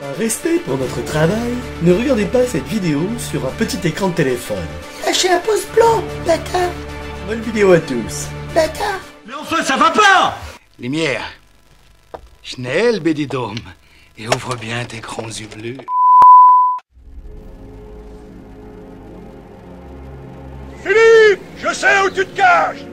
Par respect pour notre travail, ne regardez pas cette vidéo sur un petit écran de téléphone. Lâchez un pouce blanc, bâtard. Bonne vidéo à tous. Bâtard. Mais enfin, ça va pas! Lumière. Schnell, Bédidome. Et ouvre bien tes grands yeux bleus. Philippe! Je sais où tu te caches!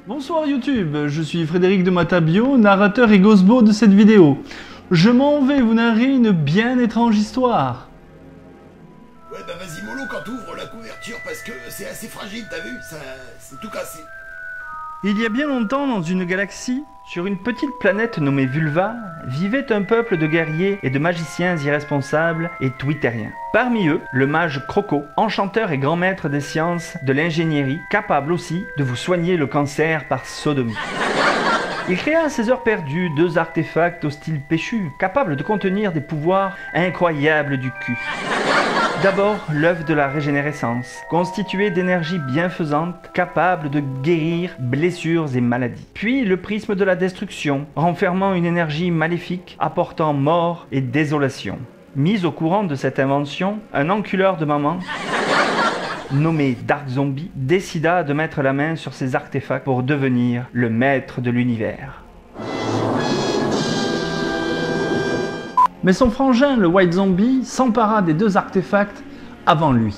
Bonsoir YouTube, je suis Frédéric de Matabio, narrateur et gosbo de cette vidéo. Je m'en vais vous narrer une bien étrange histoire. Ouais bah vas-y mollo quand t'ouvres la couverture parce que c'est assez fragile, t'as vu? Ça, c'est tout cassé. Il y a bien longtemps, dans une galaxie, sur une petite planète nommée Vulva, vivait un peuple de guerriers et de magiciens irresponsables et twittériens. Parmi eux, le mage Croco, enchanteur et grand maître des sciences de l'ingénierie, capable aussi de vous soigner le cancer par sodomie. Il créa à ses heures perdues 2 artefacts au style péchu, capables de contenir des pouvoirs incroyables du cul. D'abord, l'œuf de la régénérescence, constitué d'énergie bienfaisante, capable de guérir blessures et maladies. Puis le prisme de la destruction, renfermant une énergie maléfique, apportant mort et désolation. Mis au courant de cette invention, un enculeur de maman, nommé Dark Zombie, décida de mettre la main sur ces artefacts pour devenir le maître de l'univers. Mais son frangin, le White Zombie, s'empara des 2 artefacts avant lui.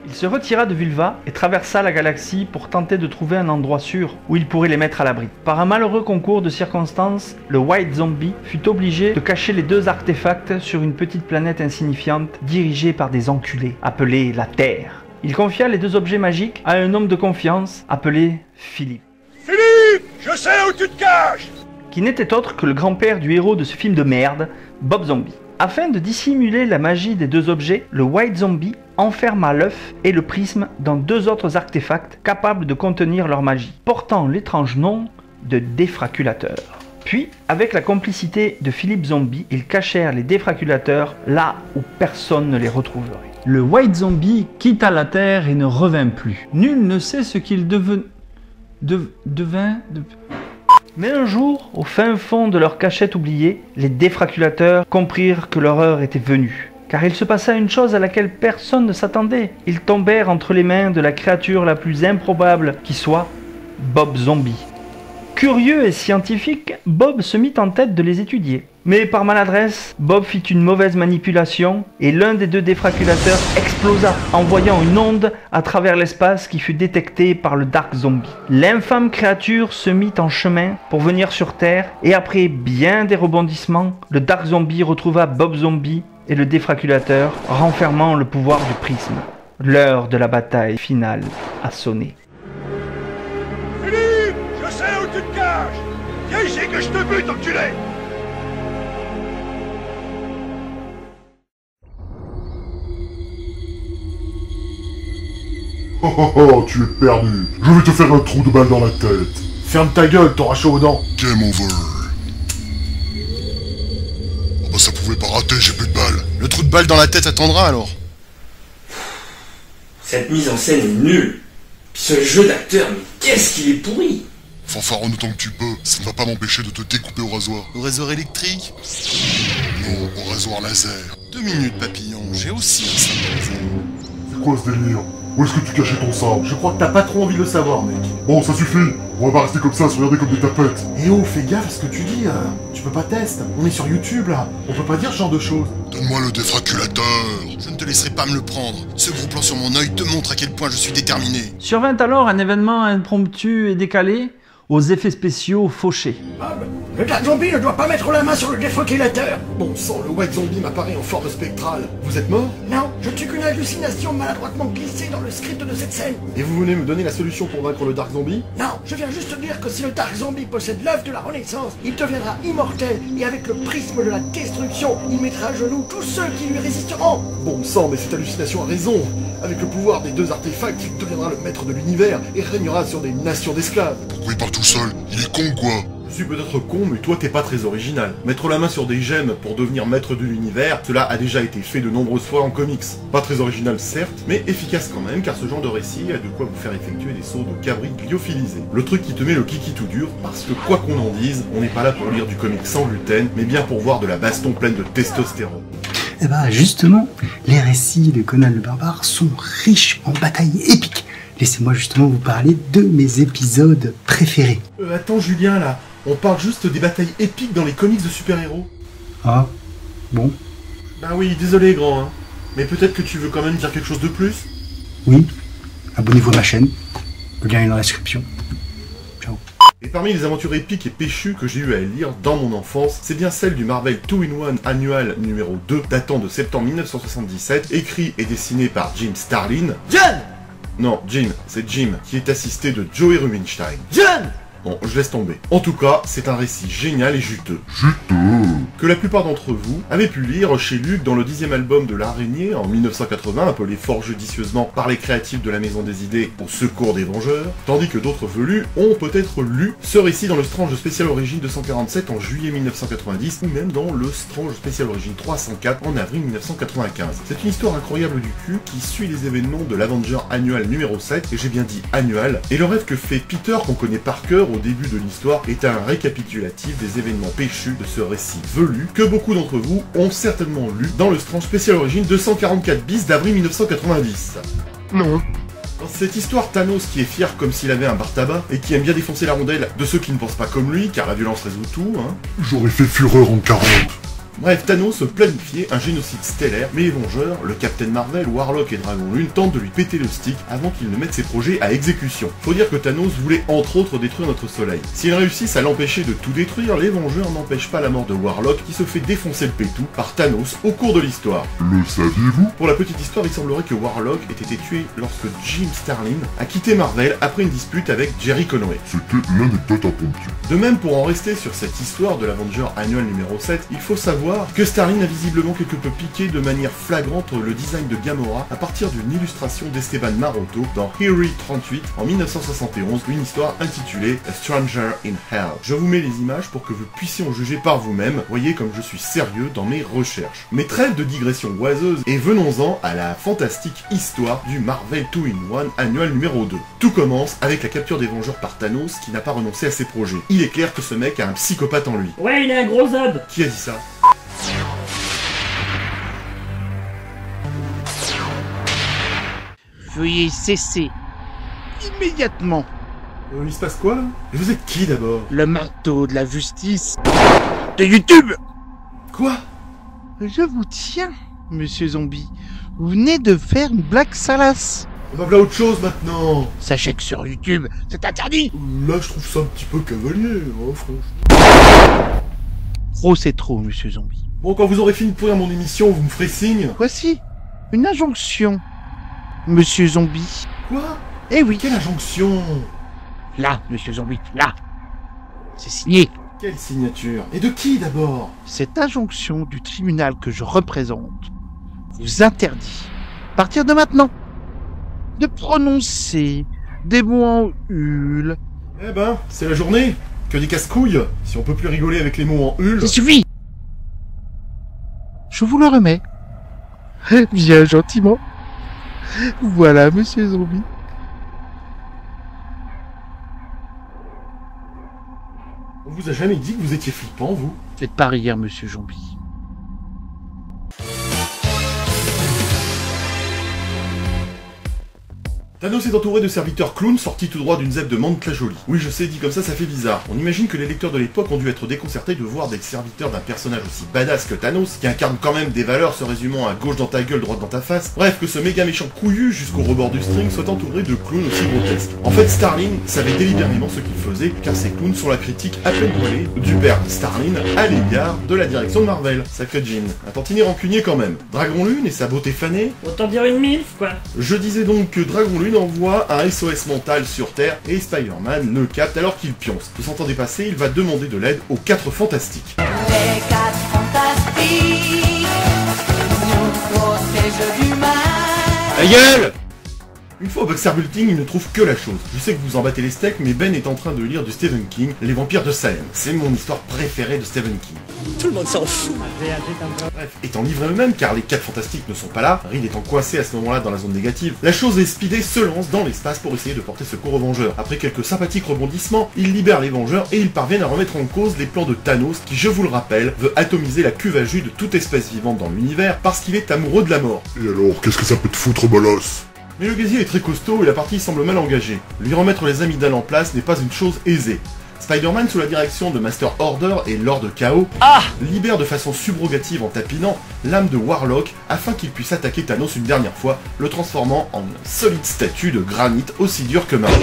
Il se retira de Vulva et traversa la galaxie pour tenter de trouver un endroit sûr où il pourrait les mettre à l'abri. Par un malheureux concours de circonstances, le White Zombie fut obligé de cacher les 2 artefacts sur une petite planète insignifiante dirigée par des enculés, appelée la Terre. Il confia les 2 objets magiques à un homme de confiance appelé Philippe. Philippe! Je sais où tu te caches! Qui n'était autre que le grand-père du héros de ce film de merde, Bob Zombie. Afin de dissimuler la magie des 2 objets, le White Zombie enferma l'œuf et le prisme dans 2 autres artefacts capables de contenir leur magie, portant l'étrange nom de défraculateurs. Puis, avec la complicité de Philippe Zombie, ils cachèrent les défraculateurs là où personne ne les retrouverait. Le White Zombie quitta la Terre et ne revint plus. Nul ne sait ce qu'il devint. Mais un jour, au fin fond de leur cachette oubliée, les défraculateurs comprirent que leur heure était venue. Car il se passa une chose à laquelle personne ne s'attendait. Ils tombèrent entre les mains de la créature la plus improbable qui soit, Bob Zombie. Curieux et scientifique, Bob se mit en tête de les étudier. Mais par maladresse, Bob fit une mauvaise manipulation et l'un des 2 défraculateurs explosa, envoyant une onde à travers l'espace qui fut détectée par le Dark Zombie. L'infâme créature se mit en chemin pour venir sur Terre et après bien des rebondissements, le Dark Zombie retrouva Bob Zombie et le défraculateur renfermant le pouvoir du prisme. L'heure de la bataille finale a sonné. Philippe! Je sais où tu te caches! Viens ici que je te bute, enculé! Oh oh oh, tu es perdu. Je vais te faire un trou de balle dans la tête. Ferme ta gueule, t'auras chaud aux dents. Game over. Oh bah ça pouvait pas rater, j'ai plus de balles. Le trou de balle dans la tête attendra alors. Cette mise en scène est nulle. Puis ce jeu d'acteur, mais qu'est-ce qu'il est pourri! Fanfaron autant que tu peux, ça ne va pas m'empêcher de te découper au rasoir. Au rasoir électrique? Non, au rasoir laser. 2 minutes, papillon, j'ai aussi un sabre laser. C'est quoi ce délire? Où est-ce que tu cachais ton sabre? Je crois que t'as pas trop envie de le savoir, mec. Bon, ça suffit. On va pas rester comme ça, se regarder comme des tapettes. Eh oh, fais gaffe à ce que tu dis, tu peux pas tester. On est sur YouTube, là. On peut pas dire ce genre de choses. Donne-moi le défraculateur. Je ne te laisserai pas me le prendre. Ce gros plan sur mon œil te montre à quel point je suis déterminé. Survint alors un événement impromptu et décalé, aux effets spéciaux fauchés. Ah, bah, le Dark Zombie ne doit pas mettre la main sur le défraquilateur. Bon sang, le White Zombie m'apparaît en forme spectrale. Vous êtes mort? Non, je ne suis qu'une hallucination maladroitement glissée dans le script de cette scène. Et vous venez me donner la solution pour vaincre le Dark Zombie? Non, je viens juste dire que si le Dark Zombie possède l'œuf de la Renaissance, il deviendra immortel et avec le prisme de la destruction, il mettra à genoux tous ceux qui lui résisteront. Bon sang, mais cette hallucination a raison. Avec le pouvoir des 2 artefacts, il deviendra le maître de l'univers et régnera sur des nations d'esclaves. Pourquoi il parle tout seul? Il est con quoi? Je suis peut-être con, mais toi t'es pas très original. Mettre la main sur des gemmes pour devenir maître de l'univers, cela a déjà été fait de nombreuses fois en comics. Pas très original certes, mais efficace quand même, car ce genre de récit a de quoi vous faire effectuer des sauts de cabri lyophilisés. Le truc qui te met le kiki tout dur, parce que quoi qu'on en dise, on n'est pas là pour lire du comic sans gluten, mais bien pour voir de la baston pleine de testostérone. Eh bah justement, les récits de Conan le Barbare sont riches en batailles épiques. Laissez-moi justement vous parler de mes épisodes préférés. Attends Julien là, on parle juste des batailles épiques dans les comics de super-héros. Ah, bon. Bah oui, désolé grand, hein. Mais peut-être que tu veux quand même dire quelque chose de plus? Oui, abonnez-vous à ma chaîne, le lien est dans la description. Ciao. Et parmi les aventures épiques et péchues que j'ai eu à lire dans mon enfance, c'est bien celle du Marvel 2-in-1 annual numéro 2, datant de septembre 1977, écrit et dessiné par Jim Starlin. John! Non, Jim, c'est Jim, qui est assisté de Joey Rubinstein. John! Bon, je laisse tomber. En tout cas, c'est un récit génial et juteux. Que la plupart d'entre vous avaient pu lire chez Luc dans le 10e album de l'Araignée en 1980, appelé fort judicieusement par les créatifs de la Maison des Idées au secours des Vengeurs, tandis que d'autres velus ont peut-être lu ce récit dans le Strange Special Origin 247 en juillet 1990, ou même dans le Strange Special Origin 304 en avril 1995. C'est une histoire incroyable du cul qui suit les événements de l'Avenger annual numéro 7, et j'ai bien dit annual, et le rêve que fait Peter, qu'on connaît par cœur au début de l'histoire, est un récapitulatif des événements péchus de ce récit velu que beaucoup d'entre vous ont certainement lu dans le Strange Special Origin 244 bis d'avril 1990. Non. Dans cette histoire, Thanos, qui est fier comme s'il avait un bar tabac et qui aime bien défoncer la rondelle de ceux qui ne pensent pas comme lui, car la violence résout tout, hein. J'aurais fait fureur en 40. Bref, Thanos planifiait un génocide stellaire, mais les Vengeurs, le Captain Marvel, Warlock et Dragon Lune tentent de lui péter le stick avant qu'il ne mette ses projets à exécution. Faut dire que Thanos voulait entre autres détruire notre soleil. S'ils réussissent à l'empêcher de tout détruire, les Vengeurs n'empêchent pas la mort de Warlock qui se fait défoncer le pétou par Thanos au cours de l'histoire. Le saviez-vous? Pour la petite histoire, il semblerait que Warlock ait été tué lorsque Jim Starlin a quitté Marvel après une dispute avec Jerry Conway. C'était l'anecdote à pompier. De même, pour en rester sur cette histoire de l'Avenger annual numéro 7, il faut savoir que Starlin a visiblement quelque peu piqué de manière flagrante le design de Gamora à partir d'une illustration d'Esteban Maroto dans Eerie 38 en 1971, une histoire intitulée A Stranger in Hell. Je vous mets les images pour que vous puissiez en juger par vous-même, voyez comme je suis sérieux dans mes recherches. Mais trêve de digression oiseuse et venons-en à la fantastique histoire du Marvel 2-in-1 annual numéro 2. Tout commence avec la capture des Vengeurs par Thanos qui n'a pas renoncé à ses projets. Il est clair que ce mec a un psychopathe en lui. Ouais, il a un gros zob. Qui a dit ça? Veuillez cesser immédiatement. Il se passe quoi là? Et vous êtes qui d'abord? Le marteau de la justice de YouTube. Quoi? Je vous tiens, monsieur Zombie. Vous venez de faire une blague salace. On va voir autre chose maintenant. Sachez que sur YouTube, c'est interdit. Là, je trouve ça un petit peu cavalier, hein, franchement. Trop, c'est trop, monsieur Zombie. Bon, quand vous aurez fini de pourrir mon émission, vous me ferez signe. Voici une injonction, monsieur Zombie. Quoi? Eh oui. Quelle injonction? Là, monsieur Zombie, là. C'est signé. Quelle signature? Et de qui d'abord? Cette injonction du tribunal que je représente vous interdit, à partir de maintenant, de prononcer des mots en hul. Eh ben, c'est la journée. Que des casse-couilles. Si on peut plus rigoler avec les mots en hul. Ça suffit. Je vous le remets. Bien gentiment. Voilà, monsieur Zombie. On vous a jamais dit que vous étiez flippant, vous? Faites pas rire, monsieur Zombie. Thanos est entouré de serviteurs clowns sortis tout droit d'une ZEP de Mantes-la-Jolie. Oui, je sais, dit comme ça fait bizarre. On imagine que les lecteurs de l'époque ont dû être déconcertés de voir des serviteurs d'un personnage aussi badass que Thanos, qui incarne quand même des valeurs se résumant à gauche dans ta gueule, droite dans ta face. Bref, que ce méga méchant couillu jusqu'au rebord du string soit entouré de clowns aussi grotesques. En fait, Starlin savait délibérément ce qu'il faisait, car ces clowns sont la critique à peine voilée du père Starlin à l'égard de la direction de Marvel. Sacré Jean, un tantinet rancunier quand même. Dragon Lune et sa beauté fanée. Autant dire une milf, quoi. Je disais donc que Dragon Lune envoie un SOS mental sur Terre et Spider-Man le capte alors qu'il pionce. Se sentant dépassé, il va demander de l'aide aux 4 Fantastiques. Les 4 Fantastiques nous protègent du mal. Ta gueule! Une fois au Boxer Building, il ne trouve que la chose. Je sais que vous en battez les steaks, mais Ben est en train de lire du Stephen King, Les Vampires de Salem. C'est mon histoire préférée de Stephen King. Tout le monde s'en fout. Bref, étant livrés eux-mêmes, car les 4 fantastiques ne sont pas là, Reed étant coincé à ce moment-là dans la zone négative, la chose est Speedy se lance dans l'espace pour essayer de porter secours aux Vengeurs. Après quelques sympathiques rebondissements, il libère les Vengeurs et ils parviennent à remettre en cause les plans de Thanos qui, je vous le rappelle, veut atomiser la cuve à jus de toute espèce vivante dans l'univers parce qu'il est amoureux de la mort. Et alors, qu'est-ce que ça peut te foutre, bolos? Mais le gazier est très costaud et la partie semble mal engagée. Lui remettre les amygdales en place n'est pas une chose aisée. Spider-Man, sous la direction de Master Order et Lord Chaos, libère de façon subrogative en tapinant l'âme de Warlock afin qu'il puisse attaquer Thanos une dernière fois, le transformant en une solide statue de granit aussi dure que marbre.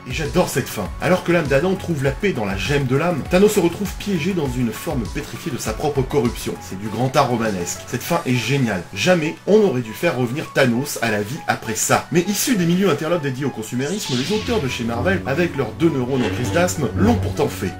Et j'adore cette fin. Alors que l'âme d'Adam trouve la paix dans la gemme de l'âme, Thanos se retrouve piégé dans une forme pétrifiée de sa propre corruption. C'est du grand art romanesque. Cette fin est géniale. Jamais on n'aurait dû faire revenir Thanos à la vie après ça. Mais issus des milieux interlopes dédiés au consumérisme, les auteurs de chez Marvel, avec leurs 2 neurones en crise d'asthme, l'ont pourtant fait.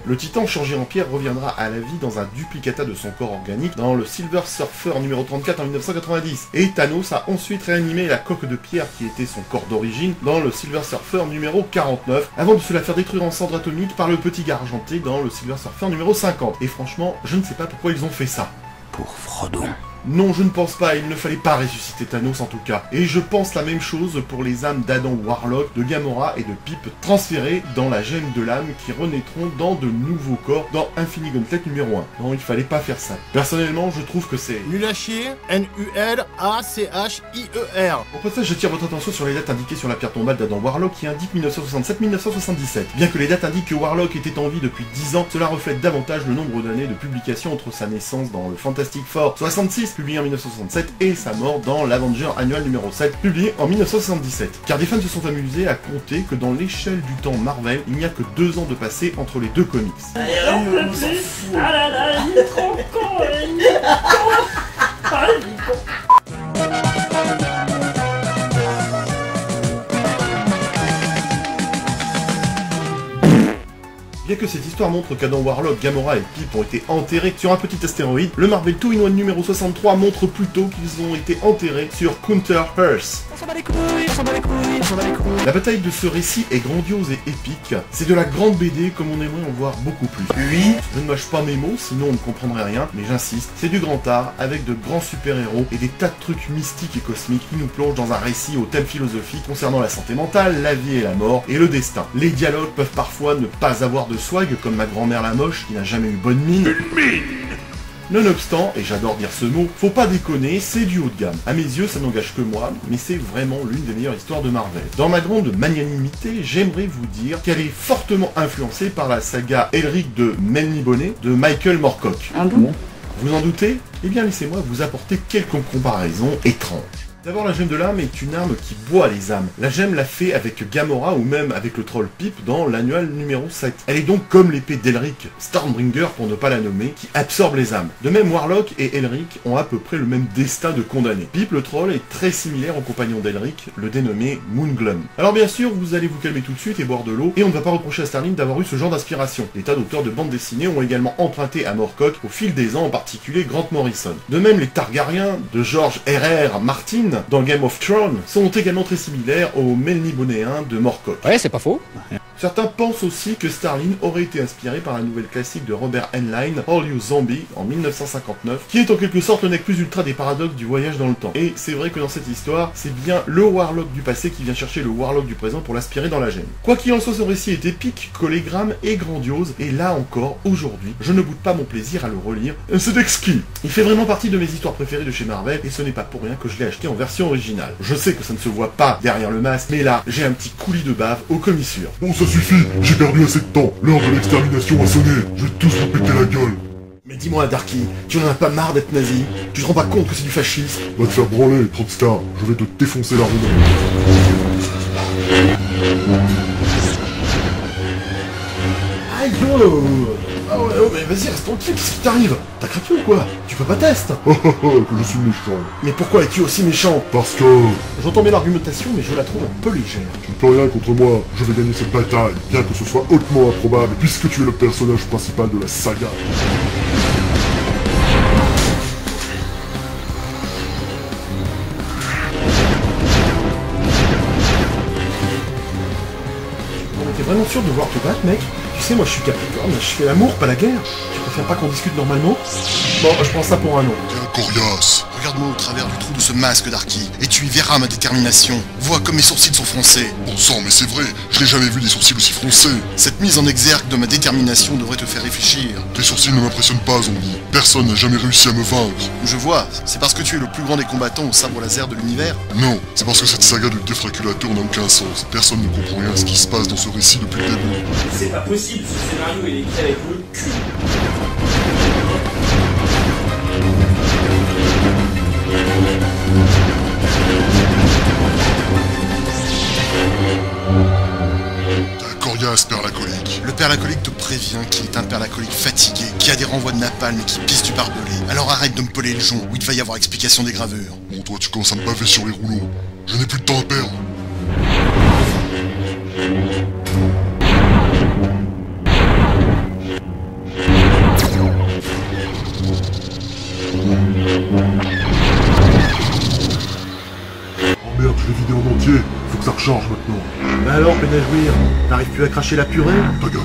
Le titan changé en pierre reviendra à la vie dans un duplicata de son corps organique dans le Silver Surfer numéro 34 en 1990. Et Thanos a ensuite réanimé la coque de pierre qui était son corps d'origine dans le Silver Surfer numéro 49, avant de se la faire détruire en cendres atomiques par le petit gars argenté dans le Silver Surfer numéro 50. Et franchement, je ne sais pas pourquoi ils ont fait ça. Pour Frodon. Non, je ne pense pas, il ne fallait pas ressusciter Thanos en tout cas. Et je pense la même chose pour les âmes d'Adam Warlock, de Gamora et de Pip transférées dans la gemme de l'âme qui renaîtront dans de nouveaux corps dans Infinity Gauntlet numéro 1. Non, il fallait pas faire ça. Personnellement, je trouve que c'est nul à chier, N-U-L-A-C-H-I-E-R. Au passage, j'attire votre attention sur les dates indiquées sur la pierre tombale d'Adam Warlock qui indique 1967-1977. Bien que les dates indiquent que Warlock était en vie depuis 10 ans, cela reflète davantage le nombre d'années de publication entre sa naissance dans le Fantastic Four 66, publié en 1967, et sa mort dans l'Avenger Annual numéro 7, publié en 1977. Car des fans se sont amusés à compter que dans l'échelle du temps Marvel, il n'y a que 2 ans de passé entre les 2 comics. On s'en fout. Ah là là, il est trop con, il est con. Ah, il est con. Bien que cette histoire montre qu'Adam Warlock, Gamora et Pip ont été enterrés sur un petit astéroïde, le Marvel 2-in-1 numéro 63 montre plutôt qu'ils ont été enterrés sur Counter-Earth. On s'en bat les couilles, on s'en bat les couilles, on s'en bat les couilles. La bataille de ce récit est grandiose et épique. C'est de la grande BD comme on aimerait en voir beaucoup plus. Oui, je ne mâche pas mes mots, sinon on ne comprendrait rien, mais j'insiste, c'est du grand art avec de grands super-héros et des tas de trucs mystiques et cosmiques qui nous plongent dans un récit au thème philosophique concernant la santé mentale, la vie et la mort, et le destin. Les dialogues peuvent parfois ne pas avoir de swag, comme ma grand-mère la moche qui n'a jamais eu bonne mine. Une mine! Nonobstant, et j'adore dire ce mot, faut pas déconner, c'est du haut de gamme. À mes yeux, ça n'engage que moi, mais c'est vraiment l'une des meilleures histoires de Marvel. Dans ma grande magnanimité, j'aimerais vous dire qu'elle est fortement influencée par la saga Elric de Melniboné de Michael Moorcock. Ah bon? Vous en doutez? Eh bien laissez-moi vous apporter quelques comparaisons étranges. D'abord, la gemme de l'âme est une arme qui boit les âmes. La gemme l'a fait avec Gamora ou même avec le troll Pip dans l'annual numéro 7. Elle est donc comme l'épée d'Elric, Stormbringer pour ne pas la nommer, qui absorbe les âmes. De même, Warlock et Elric ont à peu près le même destin de condamné. Pip le troll est très similaire au compagnon d'Elric, le dénommé Moonglum. Alors bien sûr, vous allez vous calmer tout de suite et boire de l'eau, et on ne va pas reprocher à Starlin d'avoir eu ce genre d'inspiration. Des tas d'auteurs de bandes dessinées ont également emprunté à Moorcock au fil des ans, en particulier Grant Morrison. De même, les Targaryens de George R.R. Martin dans Game of Thrones sont également très similaires aux Melnibonéens de Moorcock. Ouais, c'est pas faux. Certains pensent aussi que Starlin aurait été inspiré par la nouvelle classique de Robert Heinlein, All You Zombie, en 1959, qui est en quelque sorte le nec plus ultra des paradoxes du voyage dans le temps. Et c'est vrai que dans cette histoire, c'est bien le Warlock du passé qui vient chercher le Warlock du présent pour l'aspirer dans la gemme. Quoi qu'il en soit, ce récit est épique, collégramme et grandiose, et là encore, aujourd'hui, je ne boude pas mon plaisir à le relire. C'est exquis. Il fait vraiment partie de mes histoires préférées de chez Marvel, et ce n'est pas pour rien que je l'ai acheté en version originale. Je sais que ça ne se voit pas derrière le masque, mais là, j'ai un petit coulis de bave aux commissures. Bon, ça suffit, j'ai perdu assez de temps, l'heure de l'extermination a sonné, je vais tous vous péter la gueule. Mais dis-moi, Darky, tu n'en as pas marre d'être nazi? Tu te rends pas compte que c'est du fascisme? Va te faire branler, Trotstar, je vais te défoncer la roue. Aïe oh. Ah ouais, oh, mais vas-y, reste tranquille, qu'est-ce qui t'arrive? T'as craqué ou quoi? Tu peux pas tester? Oh oh oh, que je suis méchant. Mais pourquoi es-tu aussi méchant? Parce que... J'entends bien l'argumentation, mais je la trouve un peu légère. Tu ne peux rien contre moi, je vais gagner cette bataille, bien que ce soit hautement improbable, puisque tu es le personnage principal de la saga. Non mais t'es vraiment sûr de vouloir te battre, mec? Tu sais, moi je suis Capricorne, je fais l'amour, pas la guerre. Tu préfères pas qu'on discute normalement? Bon, je prends ça pour un non. T'es un coriace. Regarde-moi au travers du trou de ce masque d'Arky, et tu y verras ma détermination. Vois comme mes sourcils sont froncés. Bon sang, mais c'est vrai, je n'ai jamais vu des sourcils aussi froncés. Cette mise en exergue de ma détermination devrait te faire réfléchir. Tes sourcils ne m'impressionnent pas, zombie. Personne n'a jamais réussi à me vaincre. Je vois, c'est parce que tu es le plus grand des combattants au sabre laser de l'univers? Non, c'est parce que cette saga de défraculateur n'a aucun sens. Personne ne comprend rien à ce qui se passe dans ce récit depuis le début. C'est pas possible, ce scénario il est écrit avec le cul. T'es un coriace, père lacolique. Le père lacolique te prévient qu'il est un père lacolique fatigué, qui a des renvois de napalm et qui pisse du barbelé. Alors arrête de me peler le jonc, où il va y avoir explication des gravures. Bon, toi, tu commences à me baver sur les rouleaux. Je n'ai plus de temps à perdre. Oh merde, je l'ai vidé en entier. Faut que ça recharge maintenant. Bah alors, peine à jouir, t'arrives plus à cracher la purée? Ta gueule.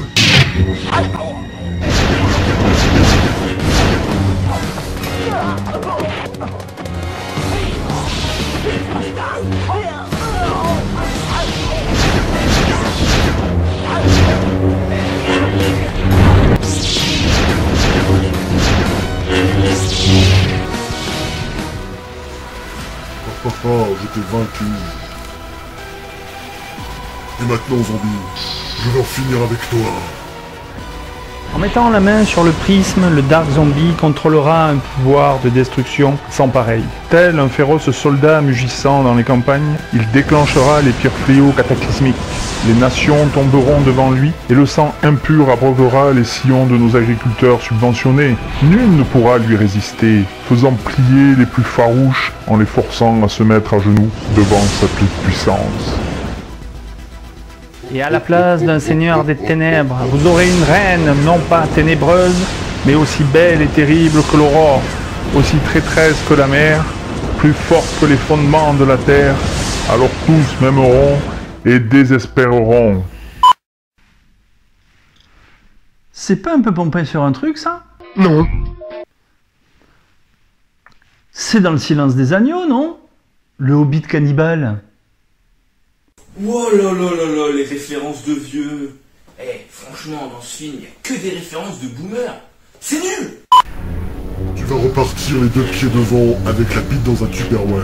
Je t'ai vaincu. Et maintenant, zombie, je vais en finir avec toi. En mettant la main sur le prisme, le Dark Zombie contrôlera un pouvoir de destruction sans pareil. Tel un féroce soldat mugissant dans les campagnes, il déclenchera les pires fléaux cataclysmiques. Les nations tomberont devant lui et le sang impur abreuvera les sillons de nos agriculteurs subventionnés. Nul ne pourra lui résister, faisant plier les plus farouches en les forçant à se mettre à genoux devant sa toute puissance. Et à la place d'un seigneur des ténèbres, vous aurez une reine non pas ténébreuse, mais aussi belle et terrible que l'aurore, aussi traîtresse que la mer, plus forte que les fondements de la terre. Alors tous m'aimeront et désespéreront. C'est pas un peu pompé sur un truc, ça? Non. C'est dans le silence des agneaux, non? Le hobbit cannibale. Oh là là là là, les références de vieux. Eh, franchement, dans ce film, il n'y a que des références de boomers. C'est nul. Tu vas repartir les deux pieds devant avec la bite dans un Tupperware.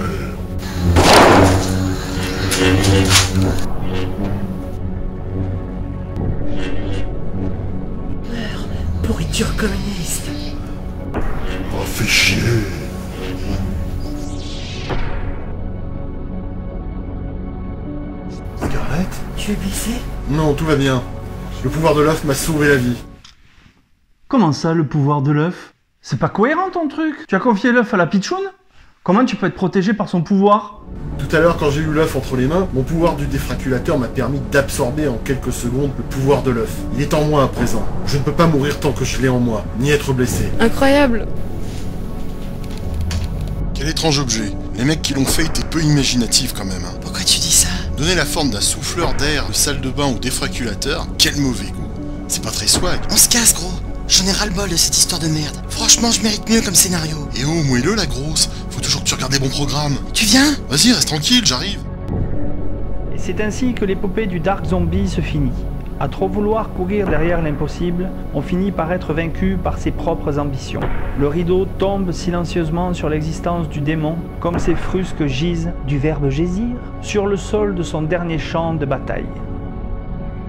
Merde, pourriture communiste. Oh, fais chier. Scarlett? Tu es blessé? Non, tout va bien. Le pouvoir de l'œuf m'a sauvé la vie. Comment ça, le pouvoir de l'œuf? C'est pas cohérent ton truc. Tu as confié l'œuf à la pitchoune? Comment tu peux être protégé par son pouvoir? Tout à l'heure, quand j'ai eu l'œuf entre les mains, mon pouvoir du défraculateur m'a permis d'absorber en quelques secondes le pouvoir de l'œuf. Il est en moi à présent. Je ne peux pas mourir tant que je l'ai en moi, ni être blessé. Incroyable. Quel étrange objet. Les mecs qui l'ont fait étaient peu imaginatifs quand même. Hein. Pourquoi tu dis ça? Donner la forme d'un souffleur d'air, de salle de bain ou défraculateur, quel mauvais goût. C'est pas très swag. On se casse, gros. J'en ai ras-le-bol de cette histoire de merde. Franchement, je mérite mieux comme scénario. Et oh, mouille-le la grosse. Faut toujours que tu regardes des bons programmes. Tu viens? Vas-y, reste tranquille, j'arrive. Et c'est ainsi que l'épopée du Dark Zombie se finit. À trop vouloir courir derrière l'impossible, on finit par être vaincu par ses propres ambitions. Le rideau tombe silencieusement sur l'existence du démon, comme ces frusques gisent, du verbe gésir, sur le sol de son dernier champ de bataille.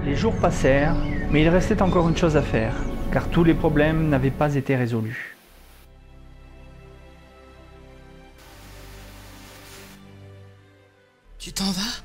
Les jours passèrent, mais il restait encore une chose à faire, car tous les problèmes n'avaient pas été résolus. Tu t'en vas?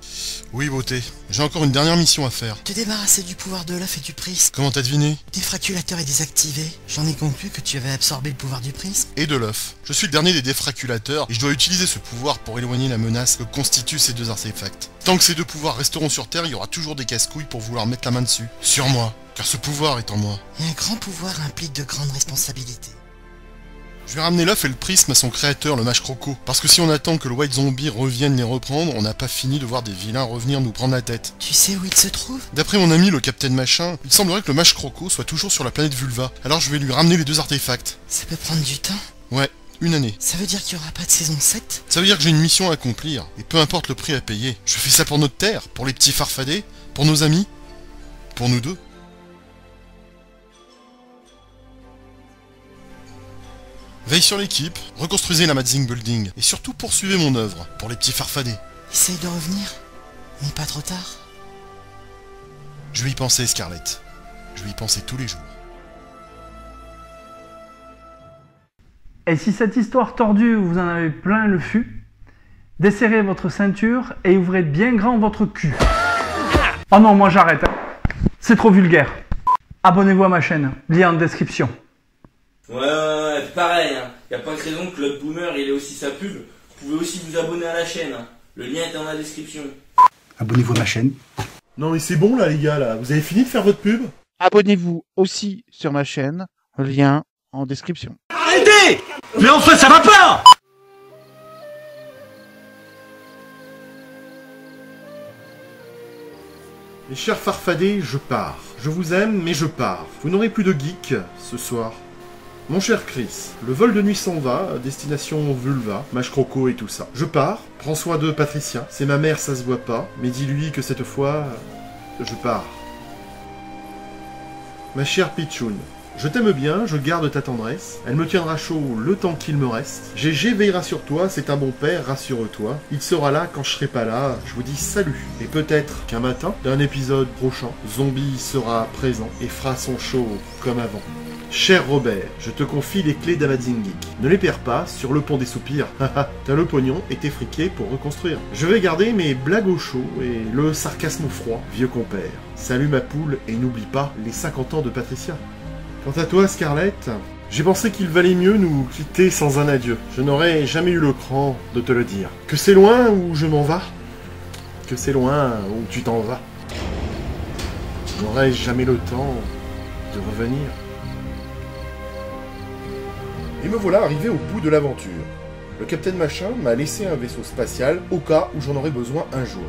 Oui, beauté. J'ai encore une dernière mission à faire. Te débarrasser du pouvoir de l'œuf et du prisme. Comment t'as deviné? Le défraculateur est désactivé. J'en ai conclu que tu avais absorbé le pouvoir du prisme. Et de l'œuf. Je suis le dernier des défraculateurs et je dois utiliser ce pouvoir pour éloigner la menace que constituent ces deux artefacts. Tant que ces deux pouvoirs resteront sur Terre, il y aura toujours des casse-couilles pour vouloir mettre la main dessus. Sur moi. Car ce pouvoir est en moi. Et un grand pouvoir implique de grandes responsabilités. Je vais ramener l'œuf et le prisme à son créateur, le mage Croco. Parce que si on attend que le White Zombie revienne les reprendre, on n'a pas fini de voir des vilains revenir nous prendre la tête. Tu sais où il se trouve? D'après mon ami le Capitaine Machin, il semblerait que le mage Croco soit toujours sur la planète Vulva. Alors je vais lui ramener les 2 artefacts. Ça peut prendre du temps? Ouais, 1 année. Ça veut dire qu'il n'y aura pas de saison 7? Ça veut dire que j'ai une mission à accomplir, et peu importe le prix à payer. Je fais ça pour notre terre, pour les petits farfadets, pour nos amis, pour nous deux. Veille sur l'équipe, reconstruisez la Madzing Building, et surtout poursuivez mon œuvre, pour les petits farfadets. Essaye de revenir, mais pas trop tard. Je vais y penser, Scarlett. Je vais y penser tous les jours. Et si cette histoire tordue vous en avez plein le fût, desserrez votre ceinture et ouvrez bien grand votre cul. Oh non, moi j'arrête. C'est trop vulgaire. Abonnez-vous à ma chaîne, lien en description. Ouais, pareil, hein. Y a pas de raison que l'autre boomer il ait aussi sa pub. Vous pouvez aussi vous abonner à la chaîne, hein. Le lien est dans la description. Abonnez-vous à ma chaîne. Non mais c'est bon là les gars, là. Vous avez fini de faire votre pub? Abonnez-vous aussi sur ma chaîne, lien en description. Arrêtez! Mais enfin, ça va pas! Mes chers farfadets, je pars. Je vous aime, mais je pars. Vous n'aurez plus de geek ce soir. Mon cher Chris, le vol de nuit s'en va, destination Vulva, mage Croco et tout ça. Je pars, prends soin de Patricia. C'est ma mère, ça se voit pas, mais dis-lui que cette fois, je pars. Ma chère Pichoun, je t'aime bien, je garde ta tendresse. Elle me tiendra chaud le temps qu'il me reste. GG veillera sur toi, c'est un bon père, rassure-toi. Il sera là quand je serai pas là, je vous dis salut. Et peut-être qu'un matin, d'un épisode prochain, Zombie sera présent et fera son show comme avant. Cher Robert, je te confie les clés d'Amazing Geek. Ne les perds pas sur le pont des soupirs. T'as le pognon et t'es friqué pour reconstruire. Je vais garder mes blagues au chaud et le sarcasme au froid, vieux compère. Salut ma poule et n'oublie pas les 50 ans de Patricia. Quant à toi, Scarlett, j'ai pensé qu'il valait mieux nous quitter sans un adieu. Je n'aurais jamais eu le cran de te le dire. Que c'est loin où je m'en vas, que c'est loin où tu t'en vas. Je n'aurai jamais le temps de revenir. Et me voilà arrivé au bout de l'aventure. Le Capitaine Machin m'a laissé un vaisseau spatial au cas où j'en aurais besoin un jour.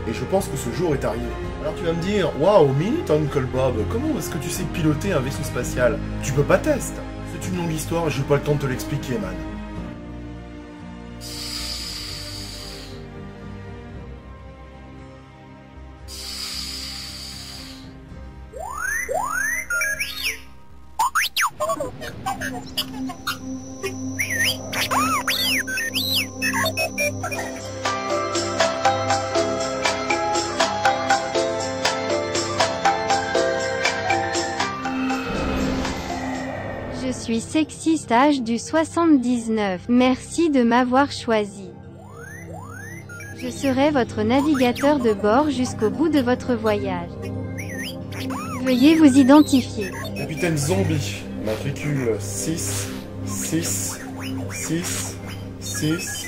Et je pense que ce jour est arrivé. Alors tu vas me dire, waouh, minute Uncle Bob, comment est-ce que tu sais piloter un vaisseau spatial? Tu peux pas tester. C'est une longue histoire et j'ai pas le temps de te l'expliquer, man. Je suis Sexy Stage du 79. Merci de m'avoir choisi. Je serai votre navigateur de bord jusqu'au bout de votre voyage. Veuillez vous identifier. Capitaine Zombie, matricule 6, 6, 6, 6,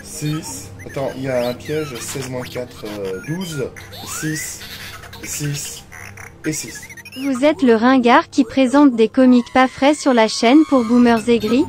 6... Attends, il y a un piège, 16-4, 12, 6, 6 et 6. Vous êtes le ringard qui présente des comiques pas frais sur la chaîne pour boomers aigris?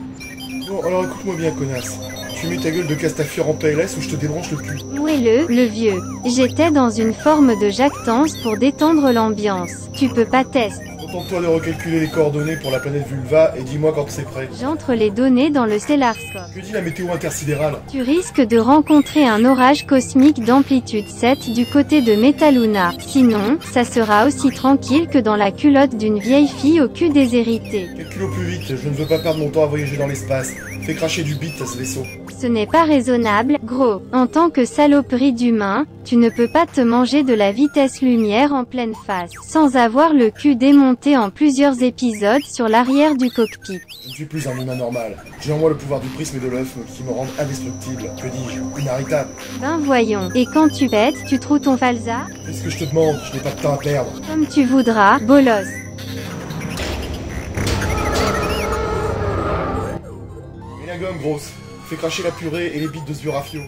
Bon, alors écoute-moi bien, connasse. Tu mets ta gueule de Castafiore en PLS ou je te débranche le cul. Où est le vieux? J'étais dans une forme de jactance pour détendre l'ambiance. Tu peux pas tester. Contente-toi de recalculer les coordonnées pour la planète Vulva et dis-moi quand c'est prêt. J'entre les données dans le Stellarscope. Que dit la météo intersidérale? Tu risques de rencontrer un orage cosmique d'amplitude 7 du côté de Metaluna. Sinon, ça sera aussi tranquille que dans la culotte d'une vieille fille au cul déshérité. Calcule au plus vite, je ne veux pas perdre mon temps à voyager dans l'espace. Fais cracher du bit à ce vaisseau. Ce n'est pas raisonnable, gros. En tant que saloperie d'humain, tu ne peux pas te manger de la vitesse lumière en pleine face, sans avoir le cul démonté en plusieurs épisodes sur l'arrière du cockpit. Je ne suis plus un humain normal. J'ai en moi le pouvoir du prisme et de l'œuf qui me rendent indestructible. Que dis-je? Inarrêtable. Ben voyons. Et quand tu pètes, tu trouves ton falsa? Qu'est-ce que je te demande? Je n'ai pas de temps à perdre. Comme tu voudras, bolos. Et la gomme, grosse. Fais cracher la purée et les bites de ce vieux rafio.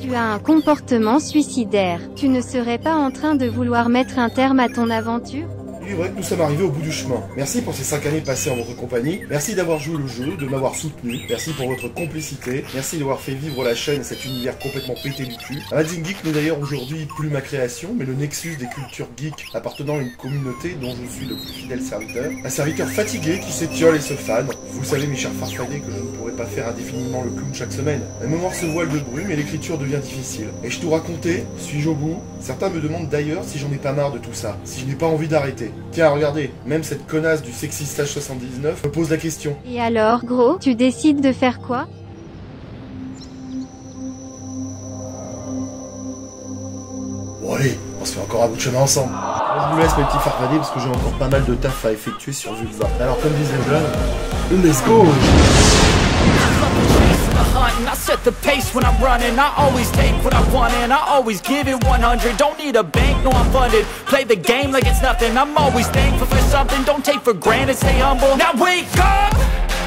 Tu as un comportement suicidaire. Tu ne serais pas en train de vouloir mettre un terme à ton aventure? Il est vrai que nous sommes arrivés au bout du chemin. Merci pour ces 5 années passées en votre compagnie. Merci d'avoir joué le jeu, de m'avoir soutenu. Merci pour votre complicité. Merci d'avoir fait vivre la chaîne et cet univers complètement pété du cul. Amazing Geek n'est d'ailleurs aujourd'hui plus ma création, mais le nexus des cultures geeks appartenant à une communauté dont je suis le plus fidèle serviteur. Un serviteur fatigué qui s'étiole et se fane. Vous savez mes chers farfadets que je ne pourrais pas faire indéfiniment le clown chaque semaine. Un moment se voile de brume et l'écriture devient difficile. Ai-je tout raconté? Suis-je au bout? Certains me demandent d'ailleurs si j'en ai pas marre de tout ça, si je n'ai pas envie d'arrêter. Tiens, regardez, même cette connasse du Sexy Stage 79 me pose la question. Et alors, gros, tu décides de faire quoi? Bon allez, on se fait encore un bout de chemin ensemble. Je vous laisse mes petits farfadets parce que j'ai encore pas mal de taf à effectuer sur Vulva. Alors comme disait le jeune, let's go! I set the pace when I'm running. I always take what I want and I always give it 100. Don't need a bank, no I'm funded. Play the game like it's nothing. I'm always thankful for something. Don't take for granted, stay humble. Now wake up!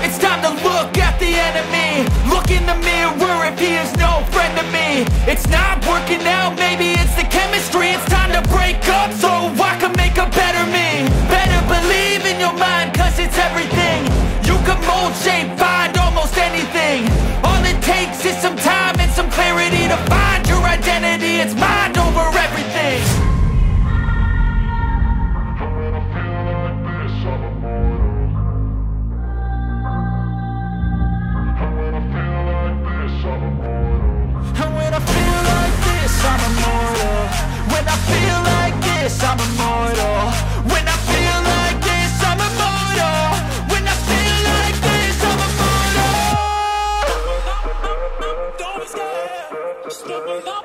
It's time to look at the enemy. Look in the mirror if he is no friend to me. It's not working out, maybe it's the chemistry. It's time to break up so I can make a better me. Better believe in your mind, cause it's everything. You can mold, shape, find almost anything. All it takes is some time and some clarity to find your identity. It's mind over everything. And when I feel like this, I'm immortal. When I feel like this, I'm immortal. When I feel like this, I'm immortal. When I feel like this, I'm immortal. Don't stop, step up.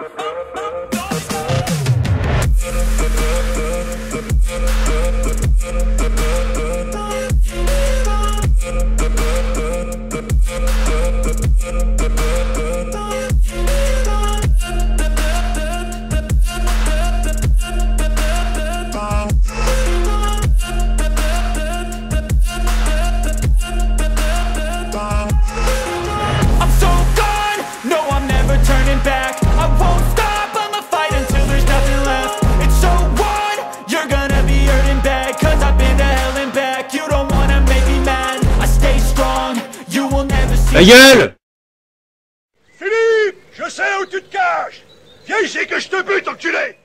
Ta gueule! Philippe! Je sais où tu te caches! Viens ici que je te bute, enculé!